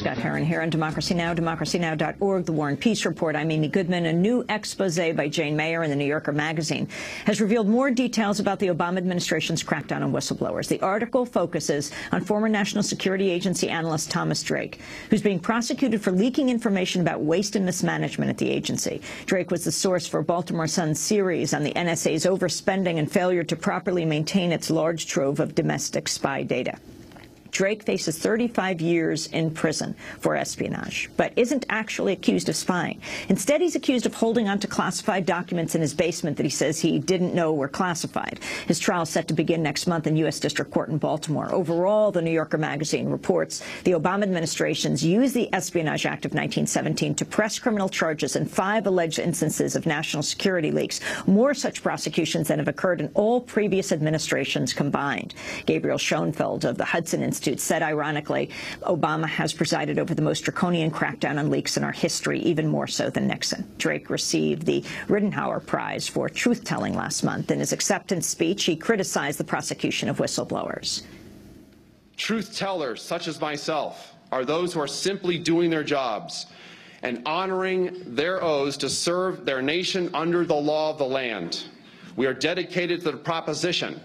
Scott Heron here on Democracy Now!, democracynow.org, The War and Peace Report. I'm Amy Goodman. A new expose by Jane Mayer in the New Yorker magazine has revealed more details about the Obama administration's crackdown on whistleblowers. The article focuses on former National Security Agency analyst Thomas Drake, who's being prosecuted for leaking information about waste and mismanagement at the agency. Drake was the source for Baltimore Sun's series on the NSA's overspending and failure to properly maintain its large trove of domestic spy data. Drake faces 35 years in prison for espionage, but isn't actually accused of spying. Instead, he's accused of holding on to classified documents in his basement that he says he didn't know were classified. His trial is set to begin next month in U.S. District Court in Baltimore. Overall, the New Yorker magazine reports the Obama administration's used the Espionage Act of 1917 to press criminal charges in 5 alleged instances of national security leaks, more such prosecutions than have occurred in all previous administrations combined. Gabriel Schoenfeld of the Hudson Institute said, ironically, Obama has presided over the most draconian crackdown on leaks in our history, even more so than Nixon. Drake received the Rittenhour Prize for truth-telling last month. In his acceptance speech, he criticized the prosecution of whistleblowers. Truth-tellers, such as myself, are those who are simply doing their jobs and honoring their oaths to serve their nation under the law of the land. We are dedicated to the proposition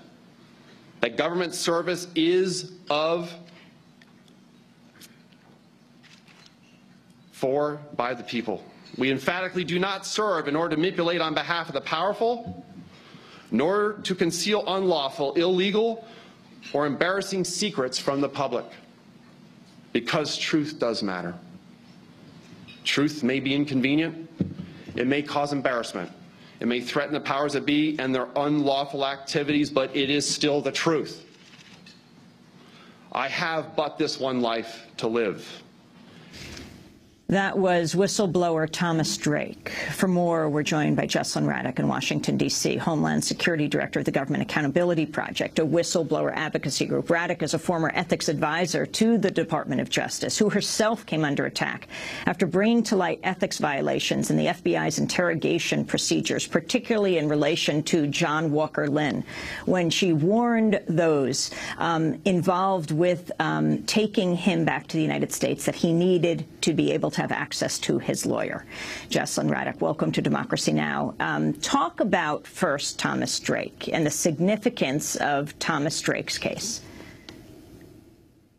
that government service is of, for, by the people. We emphatically do not serve in order to manipulate on behalf of the powerful, nor to conceal unlawful, illegal, or embarrassing secrets from the public, because truth does matter. Truth may be inconvenient. It may cause embarrassment. It may threaten the powers that be and their unlawful activities, but it is still the truth. I have but this one life to live. That was whistleblower Thomas Drake. For more, we're joined by Jesselyn Radack in Washington, D.C., Homeland Security Director of the Government Accountability Project, a whistleblower advocacy group. Radack is a former ethics advisor to the Department of Justice, who herself came under attack after bringing to light ethics violations in the FBI's interrogation procedures, particularly in relation to John Walker Lynn, when she warned those involved with taking him back to the United States that he needed to be able to have access to his lawyer. Jesselyn Radack, welcome to Democracy Now! Talk about first Thomas Drake and the significance of Thomas Drake's case.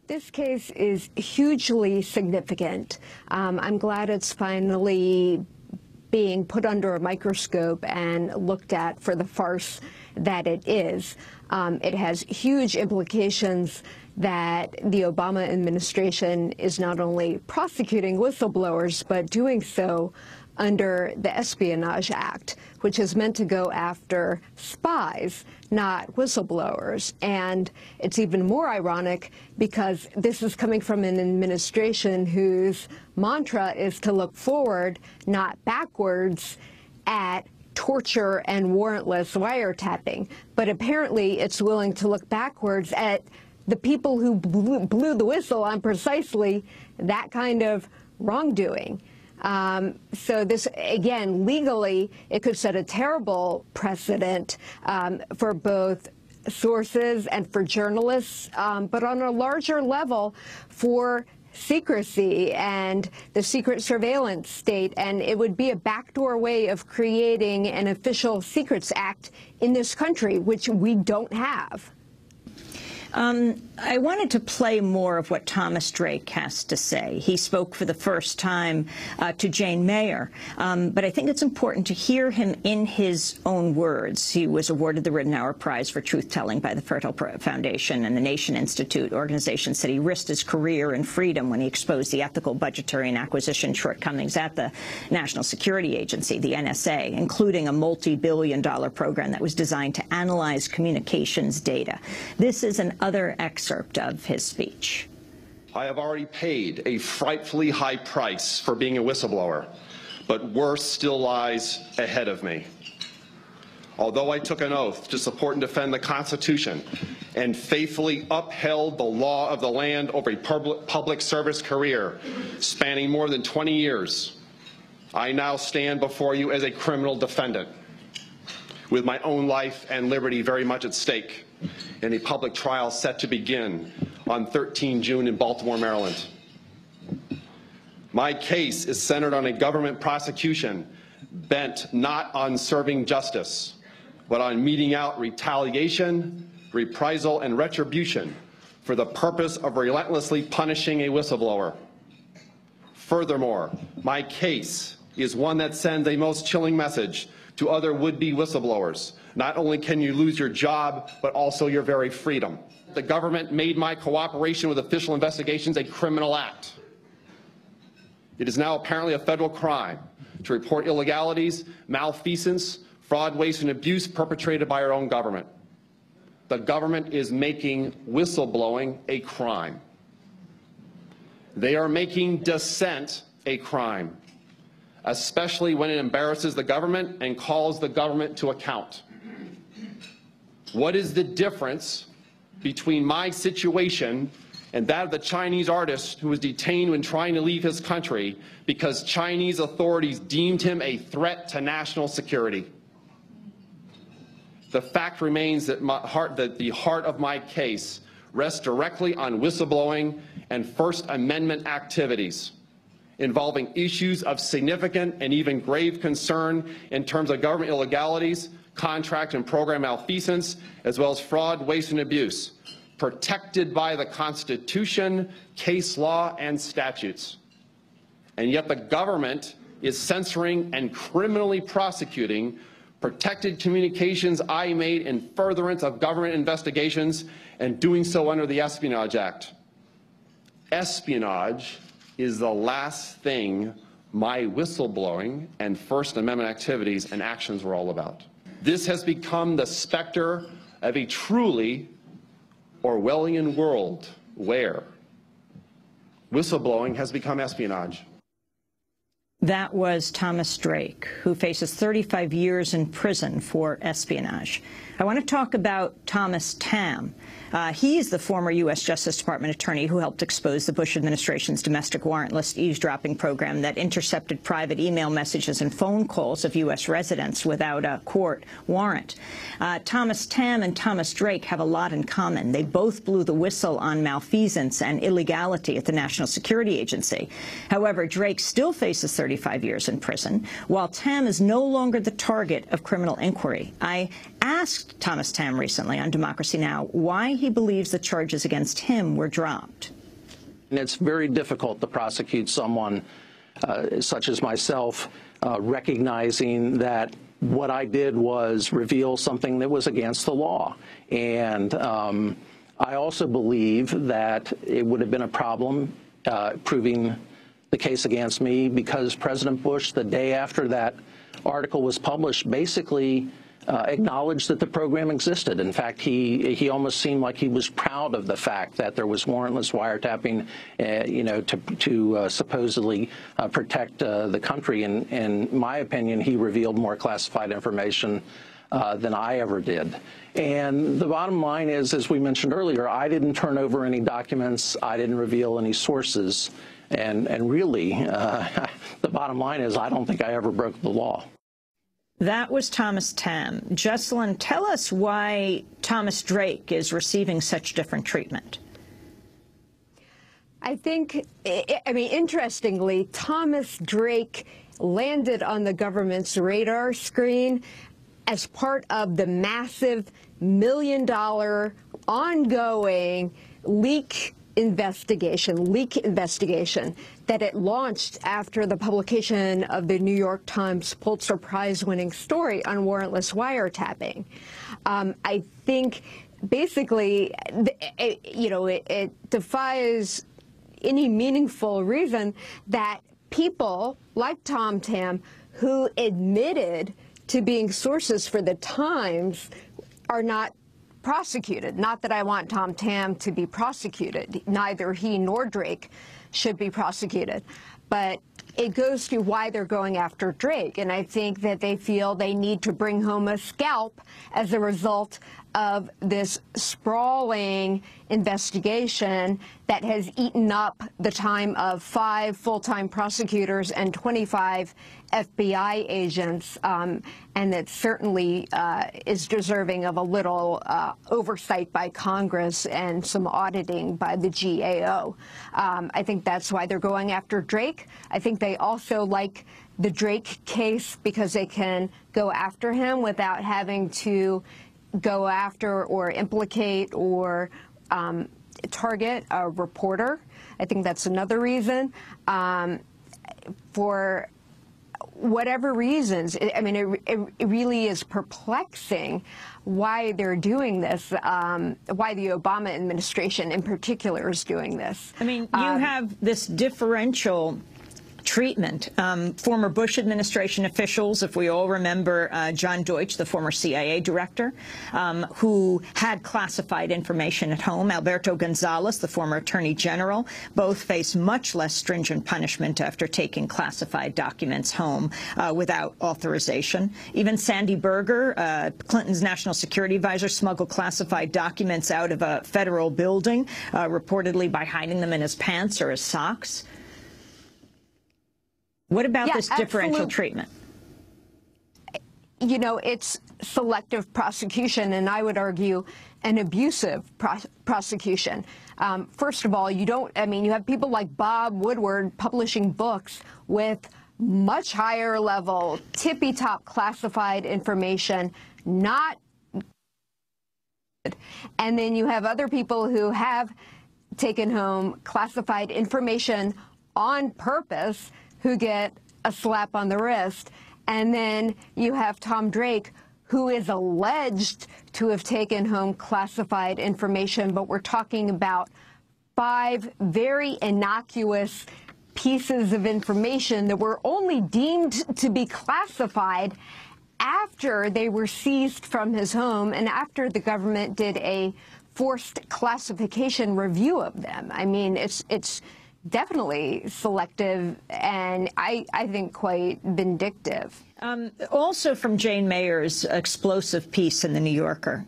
This case is hugely significant. I'm glad it's finally being put under a microscope and looked at for the farce that it is. It has huge implications that the Obama administration is not only prosecuting whistleblowers, but doing so under the Espionage Act, which is meant to go after spies, not whistleblowers. And it's even more ironic because this is coming from an administration whose mantra is to look forward, not backwards, at torture and warrantless wiretapping. But apparently it's willing to look backwards at the people who blew the whistle on precisely that kind of wrongdoing. So this, again, legally, it could set a terrible precedent for both sources and for journalists, but on a larger level for secrecy and the secret surveillance state, and it would be a backdoor way of creating an official secrets act in this country, which we don't have. I wanted to play more of what Thomas Drake has to say. He spoke for the first time to Jane Mayer, but I think it's important to hear him in his own words. He was awarded the Rittenhour Prize for truth-telling by the Fertile Foundation and the Nation Institute. Organization said he risked his career and freedom when he exposed the ethical, budgetary, and acquisition shortcomings at the National Security Agency, the NSA, including a multi-billion-dollar program that was designed to analyze communications data. This is another excerpt of his speech. I have already paid a frightfully high price for being a whistleblower, but worse still lies ahead of me. Although I took an oath to support and defend the Constitution and faithfully upheld the law of the land over a public service career spanning more than 20 years, I now stand before you as a criminal defendant with my own life and liberty very much at stake in a public trial set to begin on 13 June in Baltimore, Maryland. My case is centered on a government prosecution bent not on serving justice, but on meting out retaliation, reprisal, and retribution for the purpose of relentlessly punishing a whistleblower. Furthermore, my case is one that sends a most chilling message to other would-be whistleblowers. Not only can you lose your job, but also your very freedom. The government made my cooperation with official investigations a criminal act. It is now apparently a federal crime to report illegalities, malfeasance, fraud, waste, and abuse perpetrated by our own government. The government is making whistleblowing a crime. They are making dissent a crime, especially when it embarrasses the government and calls the government to account. What is the difference between my situation and that of the Chinese artist who was detained when trying to leave his country because Chinese authorities deemed him a threat to national security? The fact remains that the heart of my case rests directly on whistleblowing and First Amendment activities involving issues of significant and even grave concern in terms of government illegalities, contract and program malfeasance, as well as fraud, waste, and abuse, protected by the Constitution, case law, and statutes. And yet the government is censoring and criminally prosecuting protected communications I made in furtherance of government investigations, and doing so under the Espionage Act. Espionage is the last thing my whistleblowing and First Amendment activities and actions were all about. This has become the specter of a truly Orwellian world where whistleblowing has become espionage. That was Thomas Drake, who faces 35 years in prison for espionage. I want to talk about Thomas Tamm. He is the former U.S. Justice Department attorney who helped expose the Bush administration's domestic warrantless eavesdropping program that intercepted private email messages and phone calls of U.S. residents without a court warrant. Thomas Tamm and Thomas Drake have a lot in common. They both blew the whistle on malfeasance and illegality at the National Security Agency. However, Drake still faces 35 years in prison, while Tamm is no longer the target of criminal inquiry. I asked Thomas Tamm recently on Democracy Now! Why he believes the charges against him were dropped. And it's very difficult to prosecute someone such as myself, recognizing that what I did was reveal something that was against the law. And I also believe that it would have been a problem proving the case against me, because President Bush, the day after that article was published, basically acknowledged that the program existed. In fact, he almost seemed like he was proud of the fact that there was warrantless wiretapping, to supposedly protect the country. And in my opinion, he revealed more classified information than I ever did. And the bottom line is, as we mentioned earlier, I didn't turn over any documents. I didn't reveal any sources. And really, the bottom line is, I don't think I ever broke the law. That was Thomas Tamm. Jessalyn, tell us why Thomas Drake is receiving such different treatment. I think, interestingly, Thomas Drake landed on the government's radar screen as part of the massive $1 million ongoing leak investigation that it launched after the publication of the New York Times Pulitzer Prize-winning story on warrantless wiretapping. I think basically, it defies any meaningful reason that people like Tom Tamm, who admitted to being sources for the Times, are not prosecuted. Not that I want Tom Tamm to be prosecuted. Neither he nor Drake should be prosecuted. But it goes to why they're going after Drake. And I think that they feel they need to bring home a scalp as a result of this sprawling investigation that has eaten up the time of 5 full-time prosecutors and 25 FBI agents, and that certainly is deserving of a little oversight by Congress and some auditing by the GAO. I think that's why they're going after Drake. I think they also like the Drake case because they can go after him without having to go after or implicate or target a reporter. I think that's another reason. For whatever reasons, I mean, it really is perplexing why they're doing this, why the Obama administration in particular is doing this. I mean, you have this differential treatment. Former Bush administration officials, if we all remember John Deutch, the former CIA director, who had classified information at home, Alberto Gonzales, the former attorney general, both face much less stringent punishment after taking classified documents home without authorization. Even Sandy Berger, Clinton's national security advisor, smuggled classified documents out of a federal building, reportedly by hiding them in his pants or his socks. What about this differential treatment? You know, it's selective prosecution, and I would argue an abusive prosecution. First of all, you have people like Bob Woodward publishing books with much higher level, tippy-top classified information, not good. And then you have other people who have taken home classified information on purpose who get a slap on the wrist. And then you have Tom Drake, who is alleged to have taken home classified information, but we're talking about 5 very innocuous pieces of information that were only deemed to be classified after they were seized from his home and after the government did a forced classification review of them. I mean, it's definitely selective and I think quite vindictive. Also from Jane Mayer's explosive piece in The New Yorker,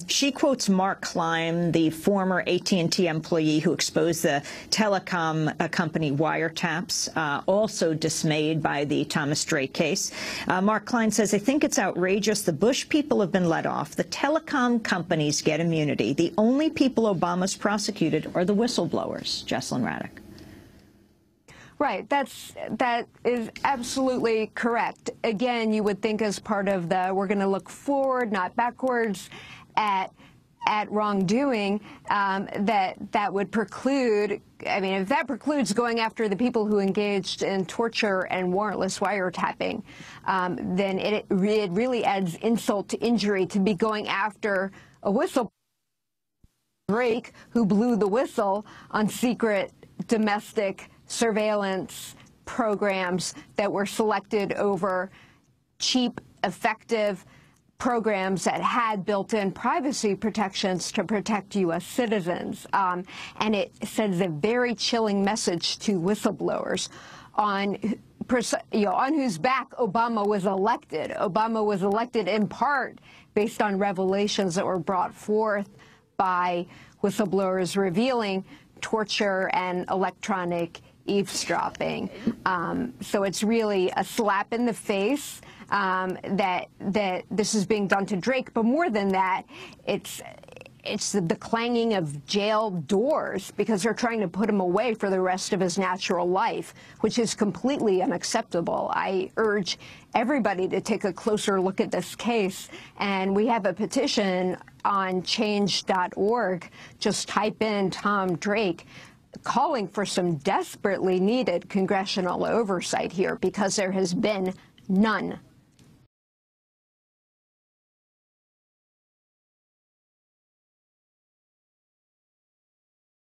she quotes Mark Klein, the former AT&T employee who exposed the telecom company wiretaps, also dismayed by the Thomas Drake case. Mark Klein says, I think it's outrageous. The Bush people have been let off. The telecom companies get immunity. The only people Obama's prosecuted are the whistleblowers. Jessalyn Radack. Right. That is absolutely correct. Again, you would think as part of the we're going to look forward, not backwards, at wrongdoing, that would preclude. I mean, if that precludes going after the people who engaged in torture and warrantless wiretapping, then it really adds insult to injury to be going after a whistleblower, Drake, who blew the whistle on secret domestic surveillance programs that were selected over cheap, effective programs that had built-in privacy protections to protect U.S. citizens. And it sends a very chilling message to whistleblowers on whose back Obama was elected. Obama was elected in part based on revelations that were brought forth by whistleblowers revealing torture and electronic eavesdropping. So it's really a slap in the face that this is being done to Drake. But more than that, it's the clanging of jail doors because they're trying to put him away for the rest of his natural life, which is completely unacceptable. I urge everybody to take a closer look at this case. And we have a petition on change.org. Just type in Tom Drake, calling for some desperately needed congressional oversight here because there has been none.